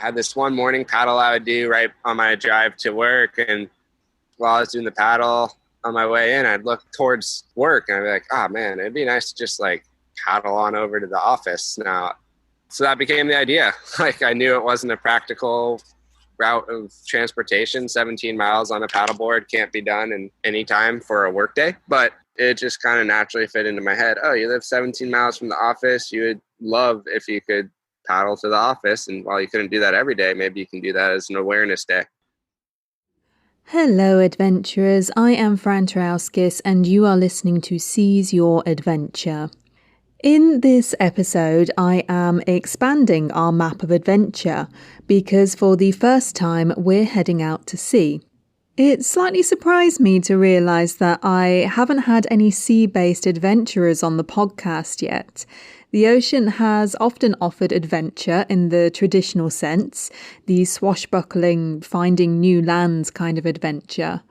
had this one morning paddle I would do right on my drive to work. And while I was doing the paddle on my way in, I'd look towards work and I'd be like, oh man, it'd be nice to just like paddle on over to the office now. So that became the idea. Like I knew it wasn't a practical route of transportation. 17 miles on a paddleboard can't be done in any time for a work day, but it just kind of naturally fit into my head. Oh, you live 17 miles from the office. You would love if you could paddle to the office. And while you couldn't do that every day, maybe you can do that as an awareness day. Hello, adventurers. I am Fran Trauskis, and you are listening to Seize Your Adventure. In this episode, I am expanding our map of adventure because for the first time, we're heading out to sea. It slightly surprised me to realise that I haven't had any sea-based adventurers on the podcast yet. The ocean has often offered adventure in the traditional sense, the swashbuckling, finding new lands kind of adventure.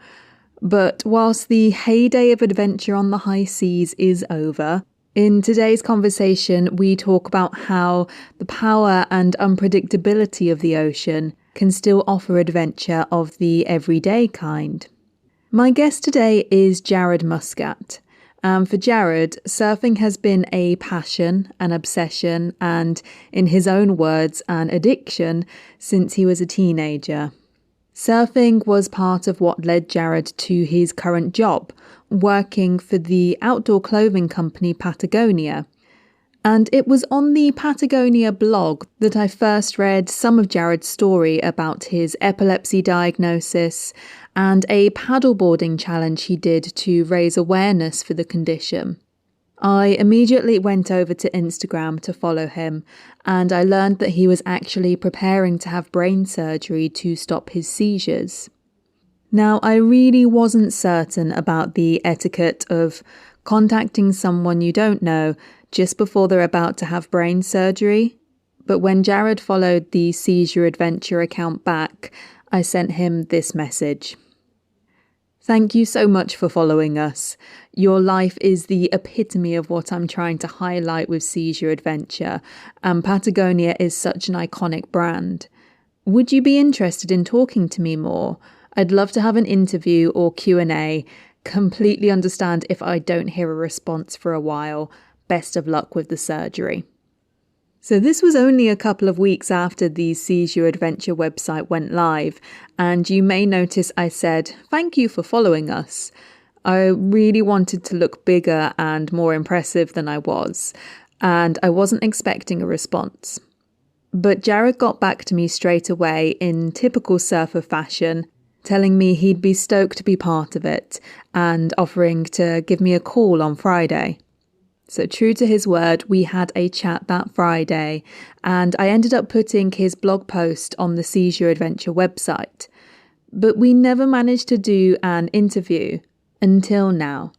But whilst the heyday of adventure on the high seas is over, in today's conversation we talk about how the power and unpredictability of the ocean can still offer adventure of the everyday kind. My guest today is Jared Muscat. For Jared, surfing has been a passion, an obsession, and, in his own words, an addiction since he was a teenager. Surfing was part of what led Jared to his current job, working for the outdoor clothing company Patagonia. And it was on the Patagonia blog that I first read some of Jared's story about his epilepsy diagnosis and a paddleboarding challenge he did to raise awareness for the condition. I immediately went over to Instagram to follow him, and I learned that he was actually preparing to have brain surgery to stop his seizures. Now, I really wasn't certain about the etiquette of contacting someone you don't know just before they're about to have brain surgery, but when Jared followed the Seize Your Adventure account back, I sent him this message. Thank you so much for following us. Your life is the epitome of what I'm trying to highlight with Seize Your Adventure, and Patagonia is such an iconic brand. Would you be interested in talking to me more? I'd love to have an interview or Q&A. Completely understand if I don't hear a response for a while. Best of luck with the surgery. So this was only a couple of weeks after the Seize Your Adventure website went live, and you may notice I said, thank you for following us. I really wanted to look bigger and more impressive than I was, and I wasn't expecting a response. But Jared got back to me straight away in typical surfer fashion, telling me he'd be stoked to be part of it and offering to give me a call on Friday. So true to his word, we had a chat that Friday, and I ended up putting his blog post on the Seize Your Adventure website. But we never managed to do an interview until now.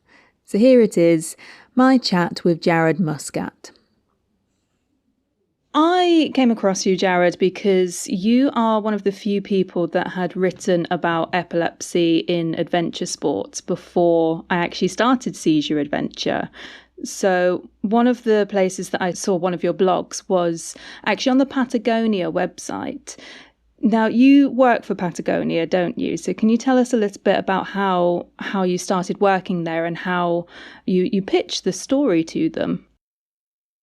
So here it is, my chat with Jared Muscat. I came across you, Jared, because you are one of the few people that had written about epilepsy in adventure sports before I actually started Seize Your Adventure. So one of the places that I saw one of your blogs was actually on the Patagonia website. Now, you work for Patagonia, don't you? So can you tell us a little bit about how you started working there and how you pitched the story to them?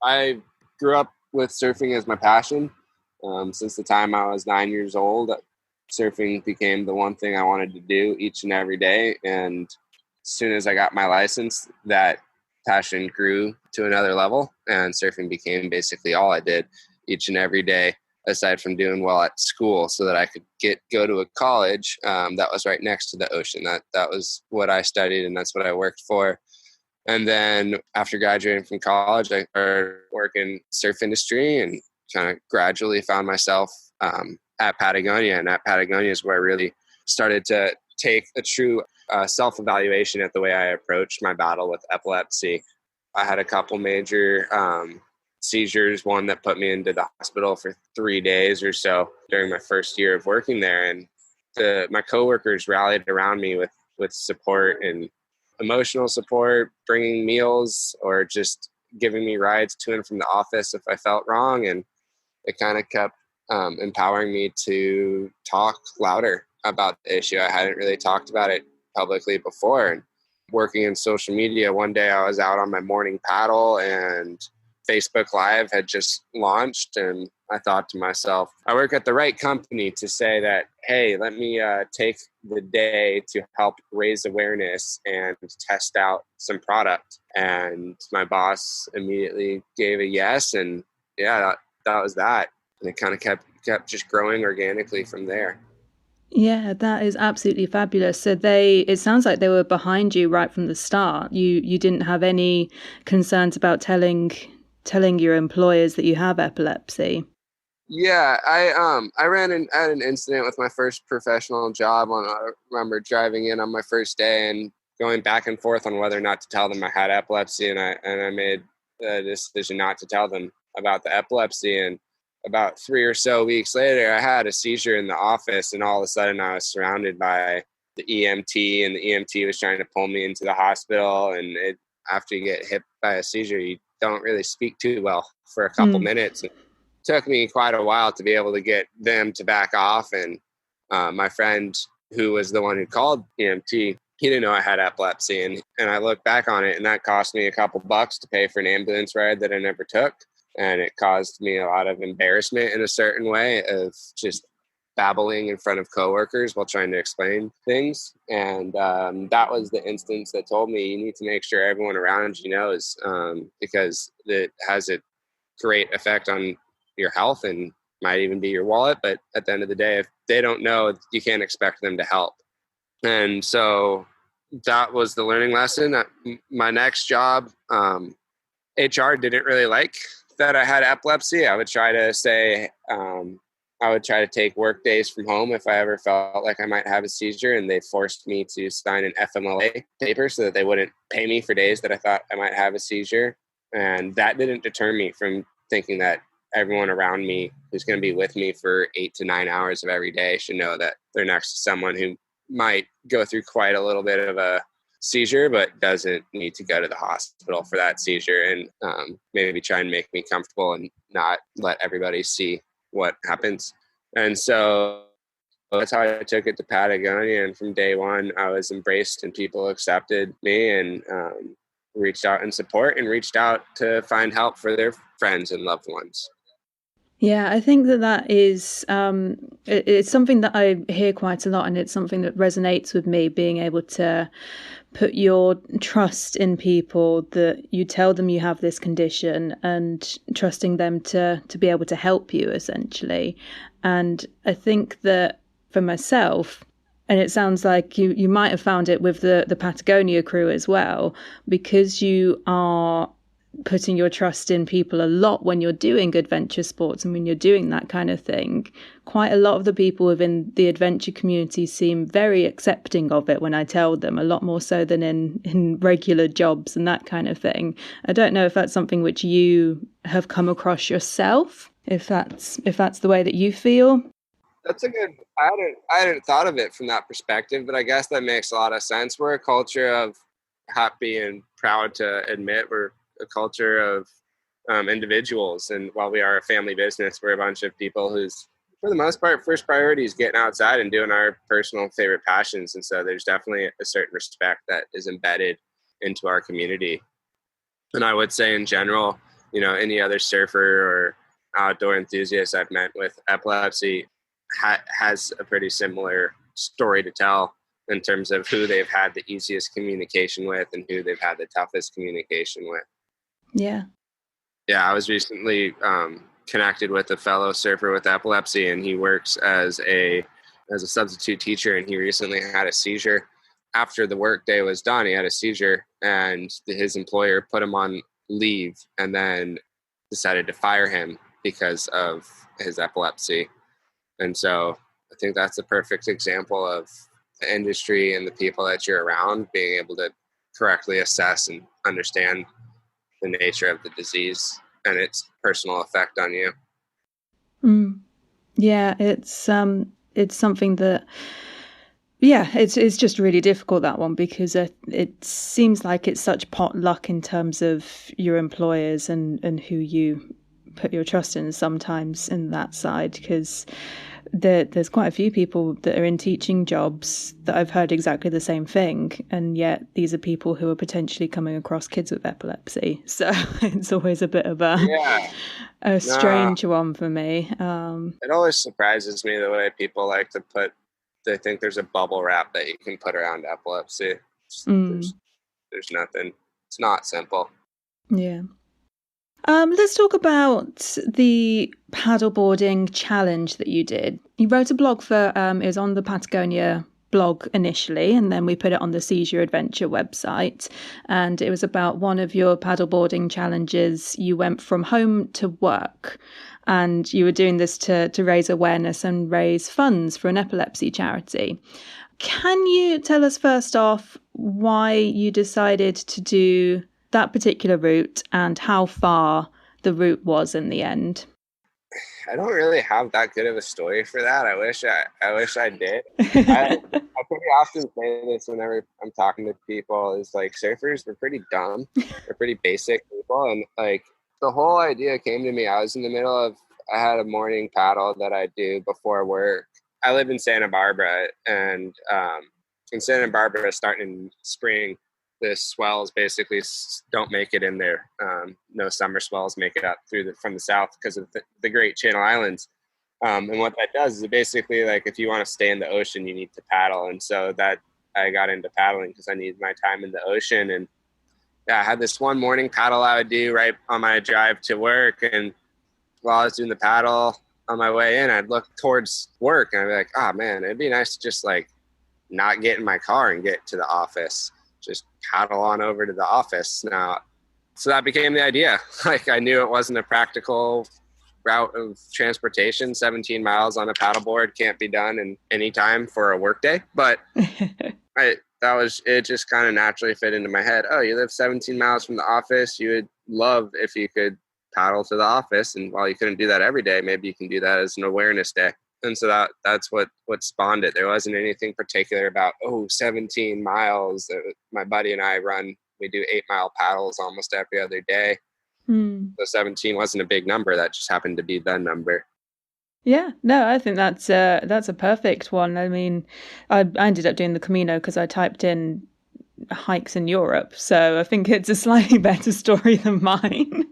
I grew up with surfing as my passion. Since the time I was 9 years old, surfing became the one thing I wanted to do each and every day. And as soon as I got my license, that passion grew to another level, and surfing became basically all I did each and every day, aside from doing well at school, so that I could go to a college that was right next to the ocean. That was what I studied, and that's what I worked for. And then after graduating from college, I started working surf industry and kind of gradually found myself at Patagonia. And at Patagonia is where I really started to take a true self-evaluation at the way I approached my battle with epilepsy. I had a couple major seizures, one that put me into the hospital for 3 days or so during my first year of working there. And my coworkers rallied around me with support and emotional support, bringing meals, or just giving me rides to and from the office if I felt wrong. And it kind of kept empowering me to talk louder about the issue. I hadn't really talked about it publicly before. And working in social media, one day I was out on my morning paddle and Facebook Live had just launched, and I thought to myself, I work at the right company to say that, hey, let me take the day to help raise awareness and test out some product. And my boss immediately gave a yes, and yeah, that was that. And it kind of kept just growing organically from there. Yeah, that is absolutely fabulous. So it sounds like they were behind you right from the start. You didn't have any concerns about telling your employers that you have epilepsy. Yeah, I had an incident with my first professional job. I remember driving in on my first day and going back and forth on whether or not to tell them I had epilepsy, and I made the decision not to tell them about the epilepsy. And about 3 or so weeks later, I had a seizure in the office, and all of a sudden I was surrounded by the EMT, and the EMT was trying to pull me into the hospital. And after you get hit by a seizure, you don't really speak too well for a couple minutes. It took me quite a while to be able to get them to back off. And my friend, who was the one who called EMT, he didn't know I had epilepsy. And I look back on it, and that cost me a couple bucks to pay for an ambulance ride that I never took. And it caused me a lot of embarrassment in a certain way of just babbling in front of coworkers while trying to explain things. And that was the instance that told me, you need to make sure everyone around you knows, because it has a great effect on your health and might even be your wallet. But at the end of the day, if they don't know, you can't expect them to help. And so that was the learning lesson. My next job, HR didn't really like that I had epilepsy. I would try to say, I would try to take work days from home if I ever felt like I might have a seizure, and they forced me to sign an FMLA paper so that they wouldn't pay me for days that I thought I might have a seizure. And that didn't deter me from thinking that everyone around me who's going to be with me for 8 to 9 hours of every day should know that they're next to someone who might go through quite a little bit of a seizure, but doesn't need to go to the hospital for that seizure, and maybe try and make me comfortable and not let everybody see what happens. And so that's how I took it to Patagonia. And from day one, I was embraced and people accepted me, and reached out in support and reached out to find help for their friends and loved ones. Yeah, I think that is, it's something that I hear quite a lot, and it's something that resonates with me, being able to put your trust in people, that you tell them you have this condition and trusting them to be able to help you, essentially. And I think that for myself, and it sounds like you might have found it with the Patagonia crew as well, because you are putting your trust in people a lot when you're doing adventure sports and when you're doing that kind of thing. Quite a lot of the people within the adventure community seem very accepting of it when I tell them, a lot more so than in regular jobs and that kind of thing. I don't know if that's something which you have come across yourself, if that's the way that you feel. That's a good, I hadn't thought of it from that perspective, but I guess that makes a lot of sense. We're a culture of happy and proud to admit we're a culture of individuals. And while we are a family business, we're a bunch of people whose, for the most part, first priority is getting outside and doing our personal favorite passions. And so there's definitely a certain respect that is embedded into our community. And I would say in general, any other surfer or outdoor enthusiast I've met with epilepsy has a pretty similar story to tell in terms of who they've had the easiest communication with and who they've had the toughest communication with. Yeah. Yeah, I was recently connected with a fellow surfer with epilepsy, and he works as a substitute teacher, and he recently had a seizure. After the work day was done, he had a seizure, and his employer put him on leave and then decided to fire him because of his epilepsy. And so I think that's a perfect example of the industry and the people that you're around being able to correctly assess and understand the nature of the disease and its personal effect on you. Yeah, it's something that, it's just really difficult, that one, because it seems like it's such pot luck in terms of your employers and who you put your trust in sometimes in that side, because there's quite a few people that are in teaching jobs that I've heard exactly the same thing, and yet these are people who are potentially coming across kids with epilepsy. So it's always a bit of a strange one for me. It always surprises me the way people like to they think there's a bubble wrap that you can put around epilepsy. There's nothing. It's not simple. Yeah. Let's talk about the paddleboarding challenge that you did. You wrote a blog for, it was on the Patagonia blog initially, and then we put it on the Seize Your Adventure website. And it was about one of your paddleboarding challenges. You went from home to work, and you were doing this to raise awareness and raise funds for an epilepsy charity. Can you tell us first off why you decided to do that particular route and how far the route was in the end? I don't really have that good of a story for that. I wish I did. I pretty often say this whenever I'm talking to people, is like, surfers were pretty dumb. They're pretty basic people. And like, the whole idea came to me. I had a morning paddle that I do before work. I live in Santa Barbara, and in Santa Barbara, starting in spring, the swells basically don't make it in there. No summer swells make it up from the south because of the Great Channel Islands. And what that does is it basically, like, if you want to stay in the ocean, you need to paddle. And so that I got into paddling because I needed my time in the ocean. And yeah, I had this one morning paddle I would do right on my drive to work. And while I was doing the paddle on my way in, I'd look towards work and I'd be like, oh man, it'd be nice to just like not get in my car and get to the office. Just paddle on over to the office now. So that became the idea. Like, I knew it wasn't a practical route of transportation. 17 miles on a paddleboard can't be done in any time for a work day. But it just kind of naturally fit into my head. Oh, you live 17 miles from the office. You would love if you could paddle to the office. And while you couldn't do that every day, maybe you can do that as an awareness day. And so that's what spawned it. There wasn't anything particular about, 17 miles. My buddy and I we do 8-mile paddles almost every other day. So 17 wasn't a big number. That just happened to be the number. Yeah, no, I think that's a perfect one. I mean, I ended up doing the Camino because I typed in hikes in Europe. So I think it's a slightly better story than mine.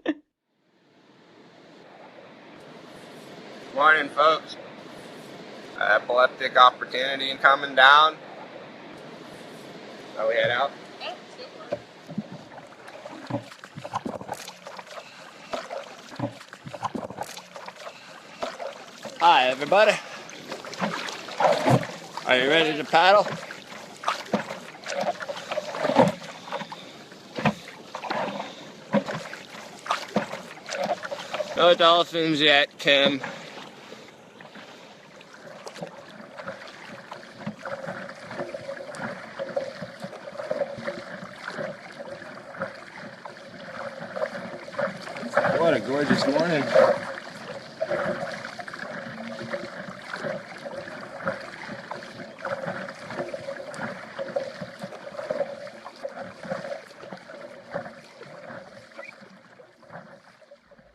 Morning, folks. Epileptic opportunity coming down. So we head out. Hi, everybody. Are you ready to paddle? No dolphins yet, Kim. What a gorgeous morning.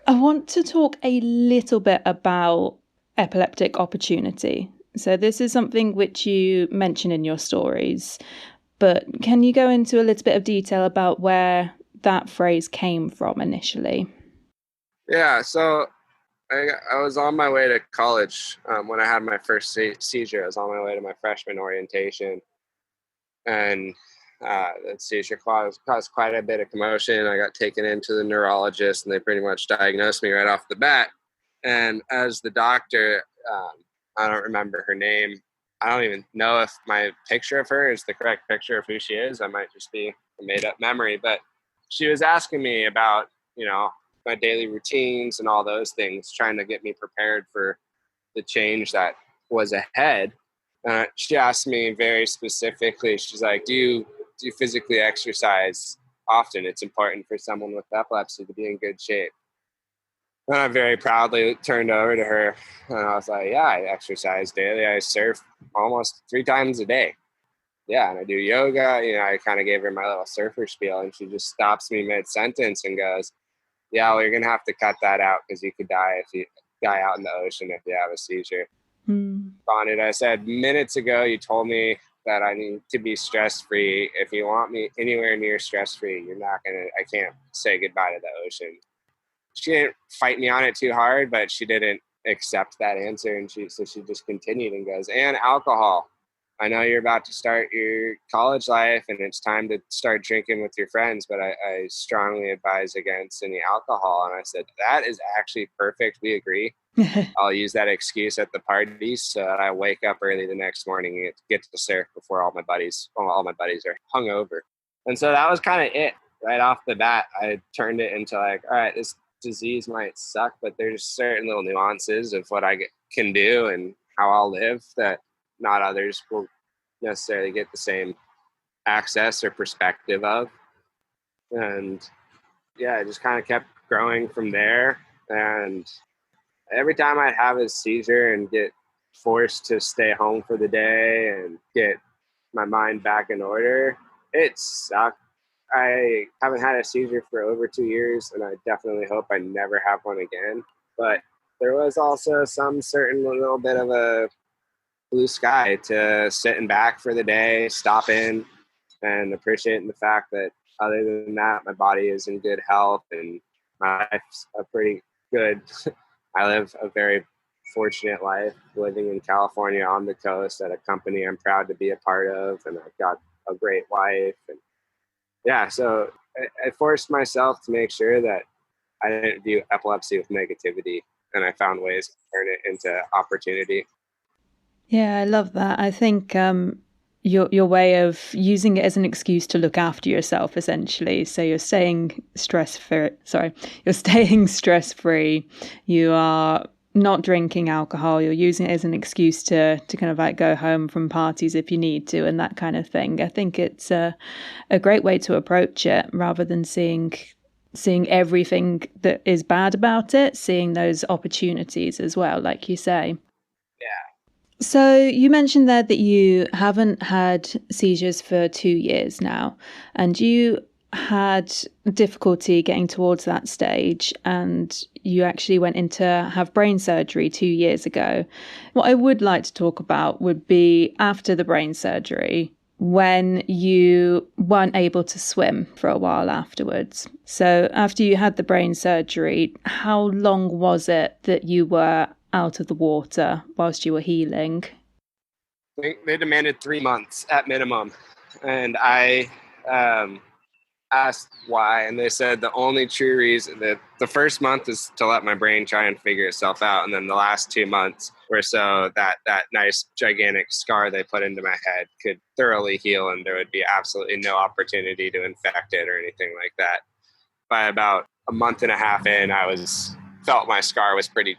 I want to talk a little bit about epileptic opportunity. So this is something which you mention in your stories, but can you go into a little bit of detail about where that phrase came from initially? Yeah, so I was on my way to college when I had my first seizure. I was on my way to my freshman orientation, and the seizure caused quite a bit of commotion. I got taken into the neurologist, and they pretty much diagnosed me right off the bat. And as the doctor, I don't remember her name. I don't even know if my picture of her is the correct picture of who she is. I might just be a made-up memory. But she was asking me about, my daily routines and all those things, trying to get me prepared for the change that was ahead. She asked me very specifically, she's like, do you physically exercise often? It's important for someone with epilepsy to be in good shape. And I very proudly turned over to her and I was like, yeah, I exercise daily. I surf almost 3 times a day. Yeah, and I do yoga. I kind of gave her my little surfer spiel, and she just stops me mid-sentence and goes, yeah, well, you're going to have to cut that out because you could die out in the ocean if you have a seizure. Responded, I said, minutes ago, you told me that I need to be stress-free. If you want me anywhere near stress-free, I can't say goodbye to the ocean. She didn't fight me on it too hard, but she didn't accept that answer. And she just continued and goes, and alcohol. I know you're about to start your college life and it's time to start drinking with your friends, but I strongly advise against any alcohol. And I said, that is actually perfect. We agree. I'll use that excuse at the parties so that I wake up early the next morning and get to surf before all my buddies are hungover. And so that was kind of it right off the bat. I turned it into like, all right, this disease might suck, but there's certain little nuances of what I can do and how I'll live that not others will necessarily get the same access or perspective of. And yeah, I just kind of kept growing from there. And every time I'd have a seizure and get forced to stay home for the day and get my mind back in order, it sucked. I haven't had a seizure for over 2 years, and I definitely hope I never have one again. But there was also some certain little bit of a blue sky to sitting back for the day, stop in, and appreciating the fact that other than that, my body is in good health and my life's a pretty good. I live a very fortunate life living in California on the coast at a company I'm proud to be a part of, and I've got a great wife. And yeah, so I forced myself to make sure that I didn't view epilepsy with negativity, and I found ways to turn it into opportunity. Yeah, I love that. I think your way of using it as an excuse to look after yourself, essentially. So you're staying stress-free. You're staying stress-free. You are not drinking alcohol. You're using it as an excuse to kind of like go home from parties if you need to, and that kind of thing. I think it's a great way to approach it, rather than seeing everything that is bad about it, seeing those opportunities as well, like you say. Yeah. So you mentioned there that you haven't had seizures for 2 years now, and you had difficulty getting towards that stage, and you actually went in to have brain surgery 2 years ago. What I would like to talk about would be after the brain surgery, when you weren't able to swim for a while afterwards. So after you had the brain surgery, how long was it that you were out of the water whilst you were healing? They demanded 3 months at minimum. And I asked why, and they said the only true reason that the first month is to let my brain try and figure itself out, and then the last 2 months were so that nice gigantic scar they put into my head could thoroughly heal and there would be absolutely no opportunity to infect it or anything like that. By about a month and a half in, I felt my scar was pretty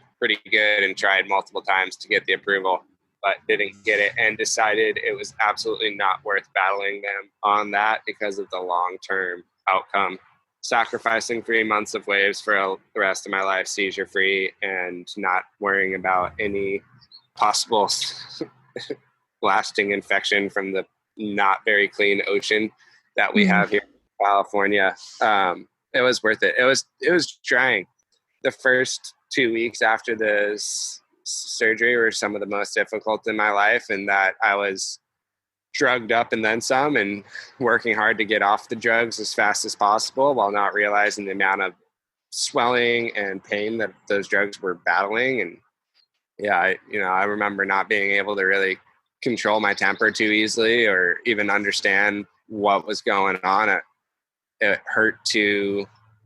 good and tried multiple times to get the approval, but didn't get it, and decided it was absolutely not worth battling them on that because of the long-term outcome. Sacrificing 3 months of waves for the rest of my life seizure-free and not worrying about any possible lasting infection from the not very clean ocean that we have here in California. It was worth it. It was trying. The first 2 weeks after the surgery were some of the most difficult in my life, and that I was drugged up and then some, and working hard to get off the drugs as fast as possible while not realizing the amount of swelling and pain that those drugs were battling. And yeah, I remember not being able to really control my temper too easily or even understand what was going on. It hurt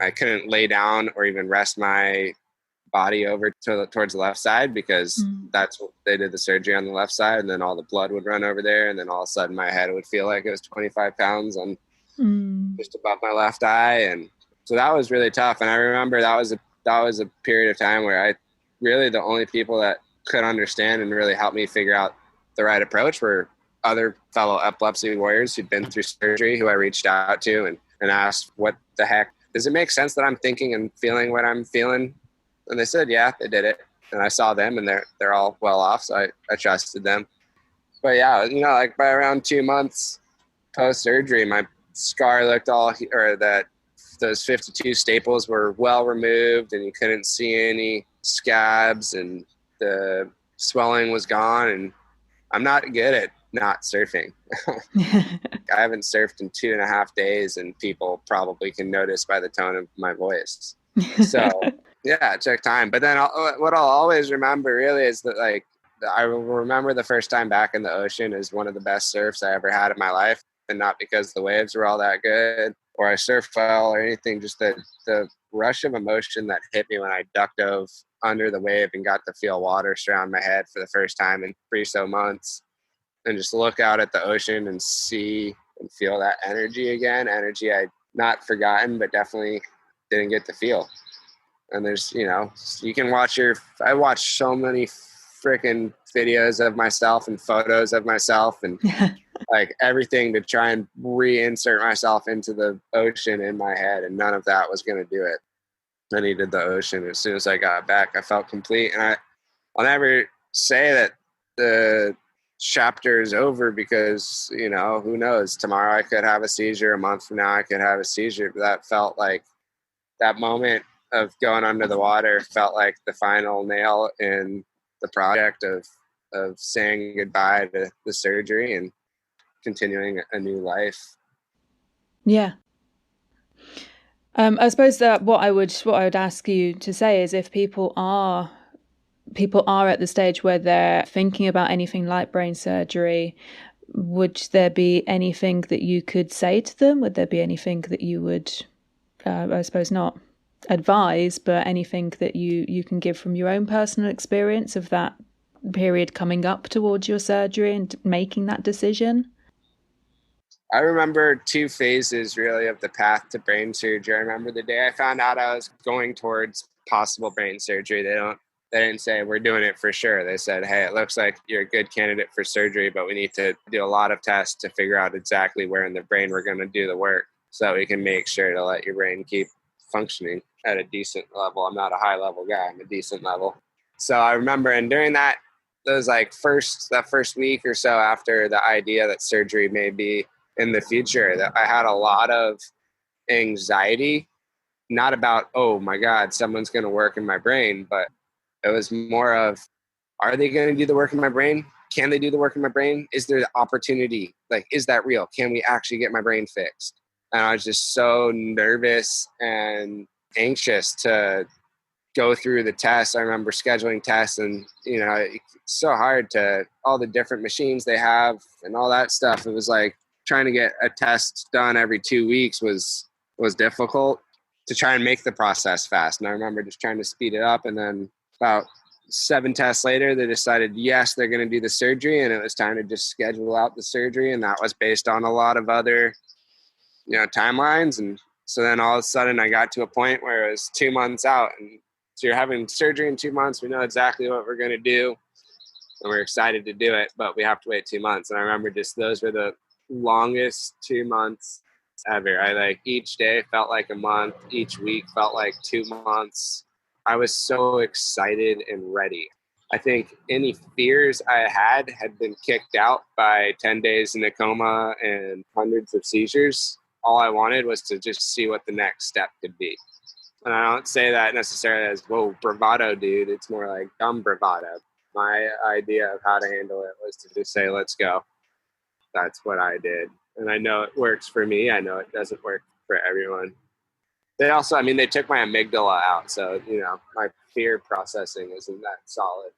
I couldn't lay down or even rest my body over towards the left side because that's what they did the surgery on the left side, and then all the blood would run over there, and then all of a sudden my head would feel like it was 25 pounds on just above my left eye. And so that was really tough. And I remember that was a period of time where the only people that could understand and really help me figure out the right approach were other fellow epilepsy warriors who'd been through surgery, who I reached out to and asked, what the heck, does it make sense that I'm thinking and feeling what I'm feeling? And they said, yeah, they did it. And I saw them, and they're all well off, so I trusted them. But yeah, like by around 2 months post surgery, my scar looked that those 52 staples were well removed and you couldn't see any scabs and the swelling was gone. And I'm not good at not surfing. I haven't surfed in 2.5 days and people probably can notice by the tone of my voice. So yeah, it took time. But then what I'll always remember really is that, like, I remember the first time back in the ocean is one of the best surfs I ever had in my life. And not because the waves were all that good or I surfed well or anything, just the rush of emotion that hit me when I duck dove under the wave and got to feel water surround my head for the first time in 3 months. And just look out at the ocean and see and feel that energy again. Energy I'd not forgotten, but definitely didn't get to feel. And there's, you can I watch so many freaking videos of myself and photos of myself and like everything to try and reinsert myself into the ocean in my head. And none of that was going to do it. I needed the ocean. As soon as I got back, I felt complete. And I'll never say that the chapter is over because, who knows? Tomorrow I could have a seizure. A month from now I could have a seizure. But that felt like that moment of going under the water felt like the final nail in the project of saying goodbye to the surgery and continuing a new life. Yeah. I suppose that what I would ask you to say is if people are at the stage where they're thinking about anything like brain surgery, would there be anything that you could say to them? Would there be anything that you would, I suppose not advise, but anything that you can give from your own personal experience of that period coming up towards your surgery and making that decision? I remember 2 phases really of the path to brain surgery. I remember the day I found out I was going towards possible brain surgery. They didn't say we're doing it for sure. They said, hey, it looks like you're a good candidate for surgery, but we need to do a lot of tests to figure out exactly where in the brain we're going to do the work so we can make sure to let your brain keep functioning at a decent level. I'm not a high level guy. I'm a decent level. So I remember, and during that first week or so after the idea that surgery may be in the future, that I had a lot of anxiety, not about, oh my God, someone's going to work in my brain, but it was more of, are they going to do the work in my brain? Can they do the work in my brain? Is there the opportunity? Like, is that real? Can we actually get my brain fixed? And I was just so nervous and anxious to go through the tests. I remember scheduling tests and, it's so hard to all the different machines they have and all that stuff. It was like trying to get a test done every 2 weeks was difficult to try and make the process fast. And I remember just trying to speed it up. And then about 7 tests later, they decided, yes, they're going to do the surgery. And it was time to just schedule out the surgery. And that was based on a lot of other, timelines. And so then all of a sudden I got to a point where it was 2 months out. And so you're having surgery in 2 months. We know exactly what we're going to do. And we're excited to do it, but we have to wait 2 months. And I remember just those were the longest 2 months ever. Each day felt like a month. Each week felt like 2 months. I was so excited and ready. I think any fears I had been kicked out by 10 days in a coma and hundreds of seizures. All I wanted was to just see what the next step could be. And I don't say that necessarily as, whoa, bravado, dude. It's more like dumb bravado. My idea of how to handle it was to just say, let's go. That's what I did. And I know it works for me. I know it doesn't work for everyone. They also, they took my amygdala out. So, my fear processing isn't that solid.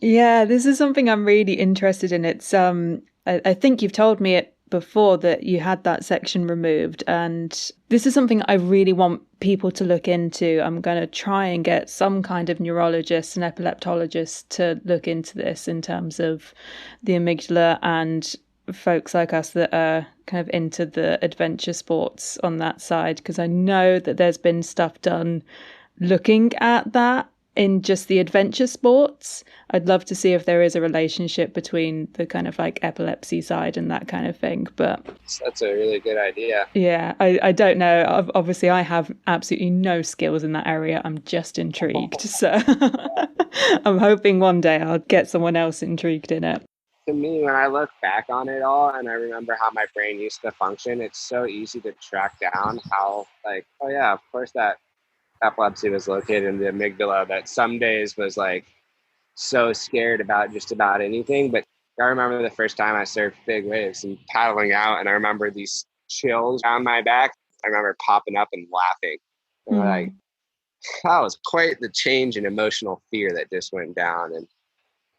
Yeah, this is something I'm really interested in. It's, I think you've told me it before that you had that section removed. And this is something I really want people to look into. I'm going to try and get some kind of neurologist and epileptologist to look into this in terms of the amygdala and folks like us that are kind of into the adventure sports on that side, because I know that there's been stuff done looking at that in just the adventure sports. I'd love to see if there is a relationship between the kind of like epilepsy side and that kind of thing. But that's a really good idea. Yeah, I don't know. Obviously, I have absolutely no skills in that area. I'm just intrigued. So I'm hoping one day I'll get someone else intrigued in it. to me, when I look back on it all and I remember how my brain used to function, it's so easy to track down how, like, oh yeah, of course that epilepsy was located in the amygdala, that some days was like so scared about just about anything. But I remember the first time I surfed big waves and paddling out, and I remember these chills down my back. I remember popping up and laughing. And like, that was quite the change in emotional fear that just went down. And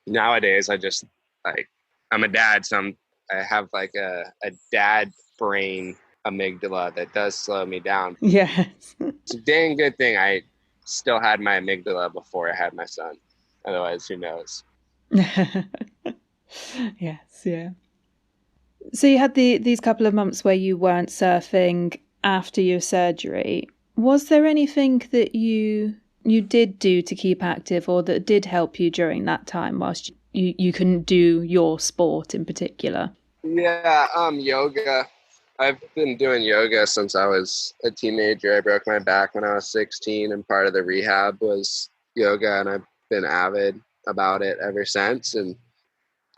nowadays I just like, I'm a dad, so I have like a dad brain amygdala that does slow me down. Yes. It's a dang good thing I still had my amygdala before I had my son. Otherwise, who knows? Yes, yeah. So you had these couple of months where you weren't surfing after your surgery. Was there anything that you did do to keep active, or that did help you during that time whilst you couldn't do your sport in particular? Yeah, yoga. I've been doing yoga since I was a teenager. I broke my back when I was 16, and part of the rehab was yoga, and I've been avid about it ever since. And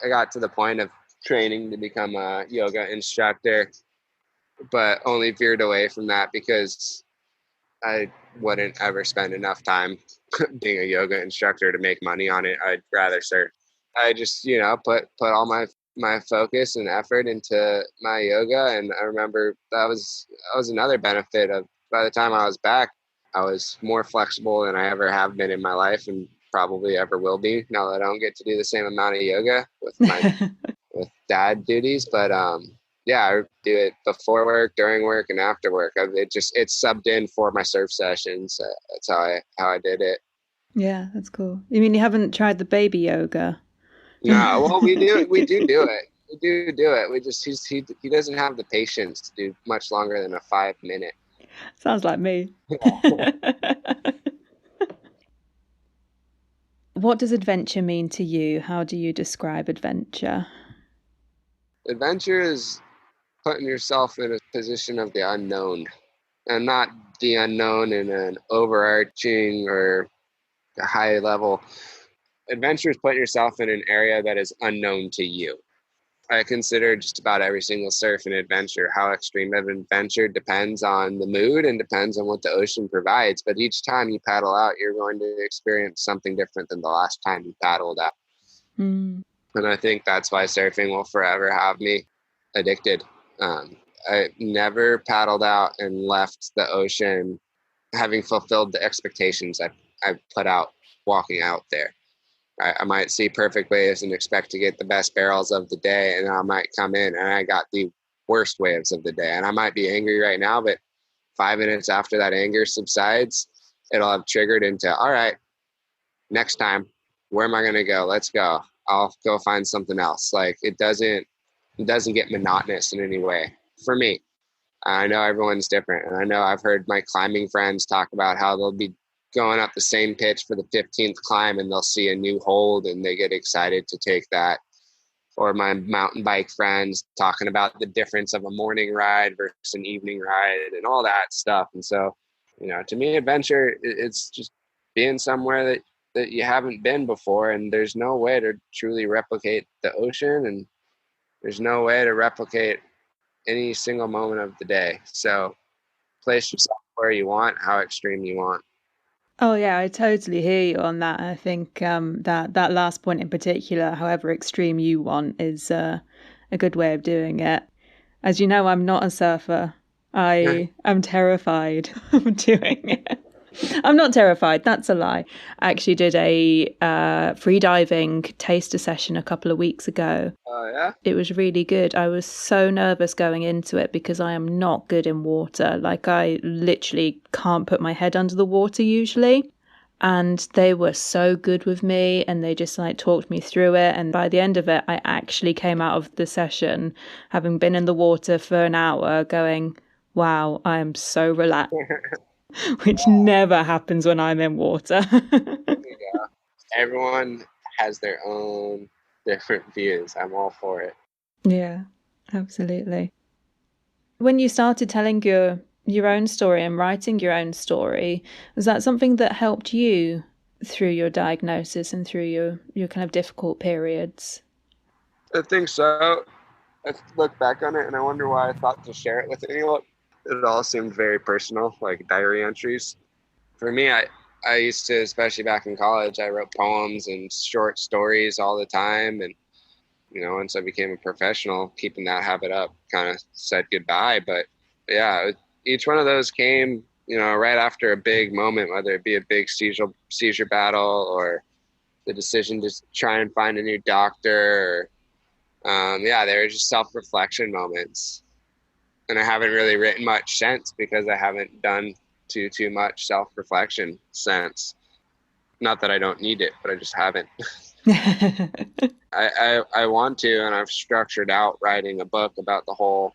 I got to the point of training to become a yoga instructor, but only veered away from that because I wouldn't ever spend enough time being a yoga instructor to make money on it. I'd rather surf. I just, put all my focus and effort into my yoga. And I remember that was another benefit of, by the time I was back, I was more flexible than I ever have been in my life, and probably ever will be, now that I don't get to do the same amount of yoga with my with dad duties. But yeah, I do it before work, during work, and after work. It's subbed in for my surf sessions. That's how I did it. Yeah, that's cool. You mean you haven't tried the baby yoga? No, well, we do it. We do it. We just he doesn't have the patience to do much longer than a 5 minute. Sounds like me. What does adventure mean to you? How do you describe adventure? Adventure is putting yourself in a position of the unknown, and not the unknown in an overarching or a high level. Adventure is putting yourself in an area that is unknown to you. I consider just about every single surf an adventure. How extreme of an adventure depends on the mood and depends on what the ocean provides. But each time you paddle out, you're going to experience something different than the last time you paddled out. And I think that's why surfing will forever have me addicted. I never paddled out and left the ocean having fulfilled the expectations I put out walking out there. I might see perfect waves and expect to get the best barrels of the day, and I might come in and I got the worst waves of the day. And I might be angry right now, but 5 minutes after that anger subsides, it'll have triggered into, all right, next time, where am I going to go? Let's go. I'll go find something else. Like, it doesn't get monotonous in any way for me. I know everyone's different. And I know I've heard my climbing friends talk about how they'll be going up the same pitch for the 15th climb and they'll see a new hold and they get excited to take that. Or my mountain bike friends talking about the difference of a morning ride versus an evening ride and all that stuff. And so, to me, adventure, it's just being somewhere that you haven't been before, and there's no way to truly replicate the ocean, and there's no way to replicate any single moment of the day. So place yourself where you want, how extreme you want. Oh yeah, I totally hear you on that. I think that last point in particular, however extreme you want, is a good way of doing it. As you know, I'm not a surfer. I am terrified of doing it. I'm not terrified. That's a lie. I actually did a free diving taster session a couple of weeks ago. Oh, yeah? It was really good. I was so nervous going into it because I am not good in water. Like, I literally can't put my head under the water usually. And they were so good with me, and they just talked me through it. And by the end of it, I actually came out of the session, having been in the water for an hour, going, wow, I am so relaxed. Which never happens when I'm in water. Yeah. Everyone has their own different views. I'm all for it. Yeah, absolutely. When you started telling your own story and writing your own story, was that something that helped you through your diagnosis and through your kind of difficult periods? I think so. I look back on it and I wonder why I thought to share it with anyone. It all seemed very personal, like diary entries. For me, I used to, especially back in college, I wrote poems and short stories all the time. And, once I became a professional, keeping that habit up kind of said goodbye. But yeah, each one of those came, right after a big moment, whether it be a big seizure battle or the decision to try and find a new doctor. They were just self-reflection moments. And I haven't really written much since because I haven't done too much self-reflection since. Not that I don't need it, but I just haven't. I want to, and I've structured out writing a book about the whole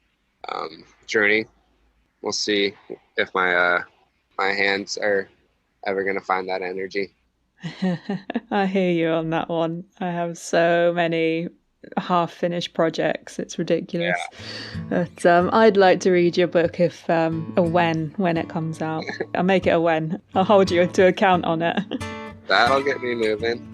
journey. We'll see if my hands are ever going to find that energy. I hear you on that one. I have so many half-finished projects. It's ridiculous. Yeah. But I'd like to read your book if when it comes out. I'll make it a when. I'll hold you to account on it. That'll get me moving.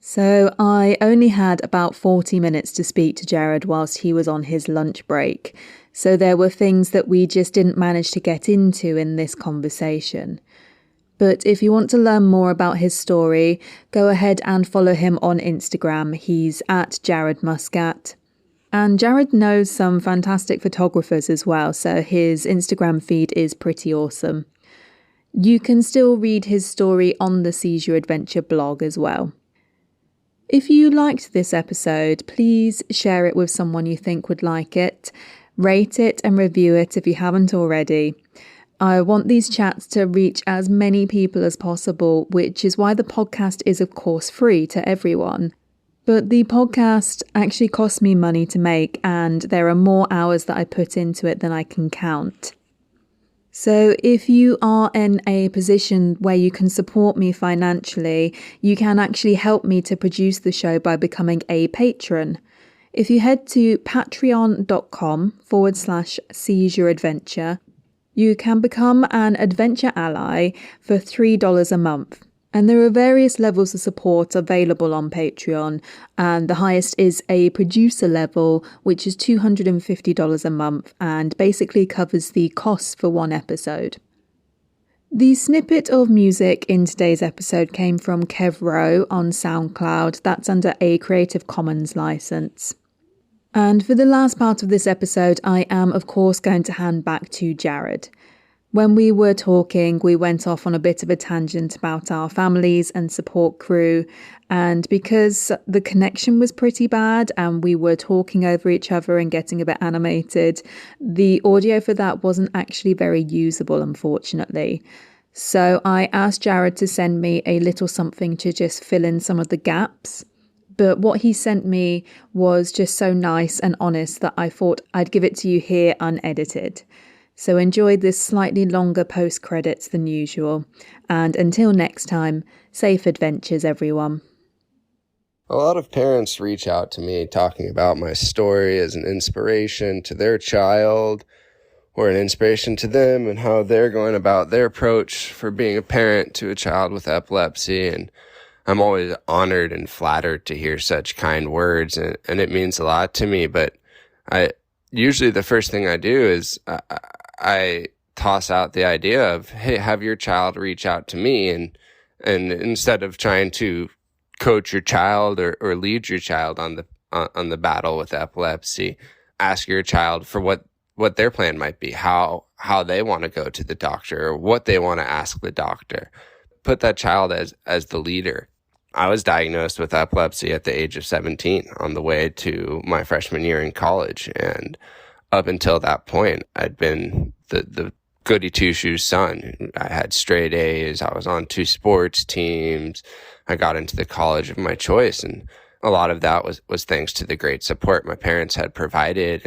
So I only had about 40 minutes to speak to Jared whilst he was on his lunch break. So there were things that we just didn't manage to get into in this conversation. But if you want to learn more about his story, go ahead and follow him on Instagram. He's at Jared Muscat. And Jared knows some fantastic photographers as well, so his Instagram feed is pretty awesome. You can still read his story on the Seize Your Adventure blog as well. If you liked this episode, please share it with someone you think would like it. Rate it and review it if you haven't already. I want these chats to reach as many people as possible, which is why the podcast is, of course, free to everyone. But the podcast actually costs me money to make, and there are more hours that I put into it than I can count. So if you are in a position where you can support me financially, you can actually help me to produce the show by becoming a patron. If you head to patreon.com/Seize Your Adventure, you can become an adventure ally for $3 a month. And there are various levels of support available on Patreon, and the highest is a producer level, which is $250 a month and basically covers the costs for one episode. The snippet of music in today's episode came from Kev Rowe on SoundCloud. That's under a Creative Commons license. And for the last part of this episode, I am, of course, going to hand back to Jared. When we were talking, we went off on a bit of a tangent about our families and support crew. And because the connection was pretty bad and we were talking over each other and getting a bit animated, the audio for that wasn't actually very usable, unfortunately. So I asked Jared to send me a little something to just fill in some of the gaps. But what he sent me was just so nice and honest that I thought I'd give it to you here unedited. So enjoy this slightly longer post-credits than usual. And until next time, safe adventures, everyone. A lot of parents reach out to me talking about my story as an inspiration to their child or an inspiration to them and how they're going about their approach for being a parent to a child with epilepsy. And I'm always honored and flattered to hear such kind words, and it means a lot to me. But usually the first thing I do is I toss out the idea of, hey, have your child reach out to me, and instead of trying to coach your child or lead your child on the battle with epilepsy, ask your child for what their plan might be, how they want to go to the doctor, or what they want to ask the doctor. Put that child as the leader. I was diagnosed with epilepsy at the age of 17 on the way to my freshman year in college, and up until that point, I'd been the goody two-shoes son. I had straight A's. I was on 2 sports teams. I got into the college of my choice, and a lot of that was thanks to the great support my parents had provided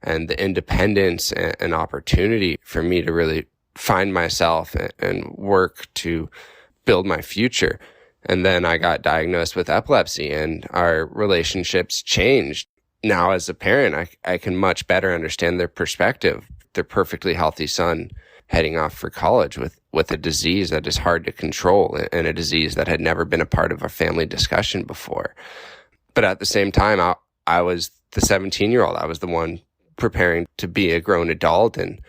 and the independence and opportunity for me to really find myself and work to build my future. And then I got diagnosed with epilepsy, and our relationships changed. now as a parent, I can much better understand their perspective. Their perfectly healthy son heading off for college with a disease that is hard to control and a disease that had never been a part of a family discussion before. But at the same time, I was the 17-year-old. I was the one preparing to be a grown adult, and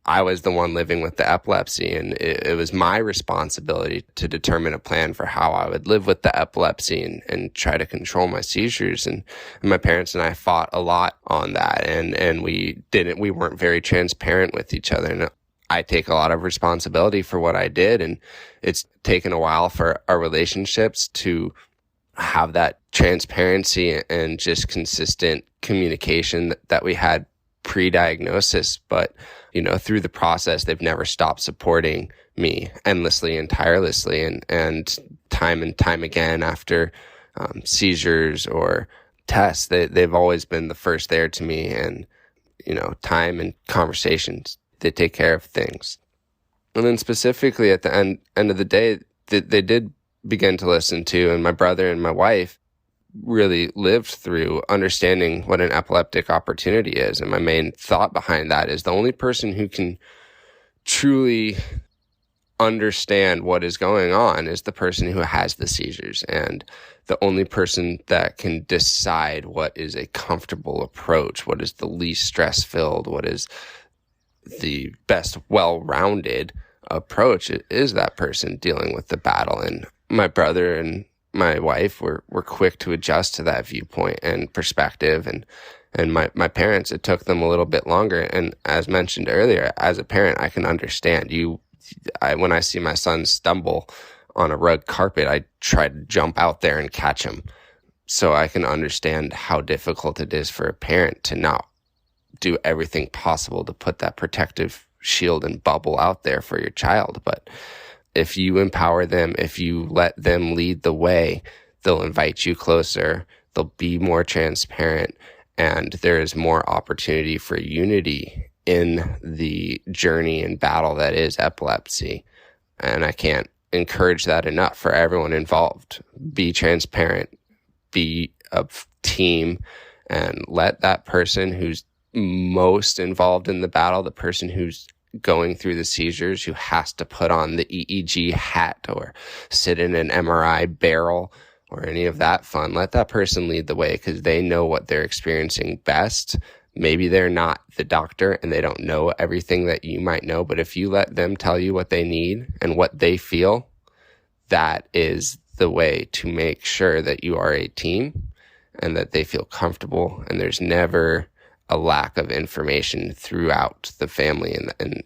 I was the one living with the epilepsy, and it was my responsibility to determine a plan for how I would live with the epilepsy and try to control my seizures. And my parents and I fought a lot on that, and we weren't very transparent with each other. And I take a lot of responsibility for what I did, and it's taken a while for our relationships to have that transparency and just consistent communication that we had pre-diagnosis. But through the process, they've never stopped supporting me endlessly and tirelessly, and time again after seizures or tests, they've always been the first there to me. And time and conversations, they take care of things. And then specifically at the end of the day, they did begin to listen to, and my brother and my wife really lived through understanding what an epileptic opportunity is. And my main thought behind that is the only person who can truly understand what is going on is the person who has the seizures, and the only person that can decide what is a comfortable approach, what is the least stress-filled, what is the best well-rounded approach is that person dealing with the battle. And my brother and my wife were quick to adjust to that viewpoint and perspective, and my parents, it took them a little bit longer. And as mentioned earlier, as a parent, I can understand when I see my son stumble on a rug carpet, I try to jump out there and catch him. So I can understand how difficult it is for a parent to not do everything possible to put that protective shield and bubble out there for your child. But if you empower them, if you let them lead the way, they'll invite you closer, they'll be more transparent, and there is more opportunity for unity in the journey and battle that is epilepsy. And I can't encourage that enough for everyone involved. Be transparent, be a team, and let that person who's most involved in the battle, the person who's going through the seizures, who has to put on the EEG hat or sit in an MRI barrel or any of that fun, let that person lead the way, because they know what they're experiencing best. Maybe they're not the doctor and they don't know everything that you might know, but if you let them tell you what they need and what they feel, that is the way to make sure that you are a team and that they feel comfortable, and there's never a lack of information throughout the family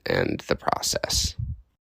and the process.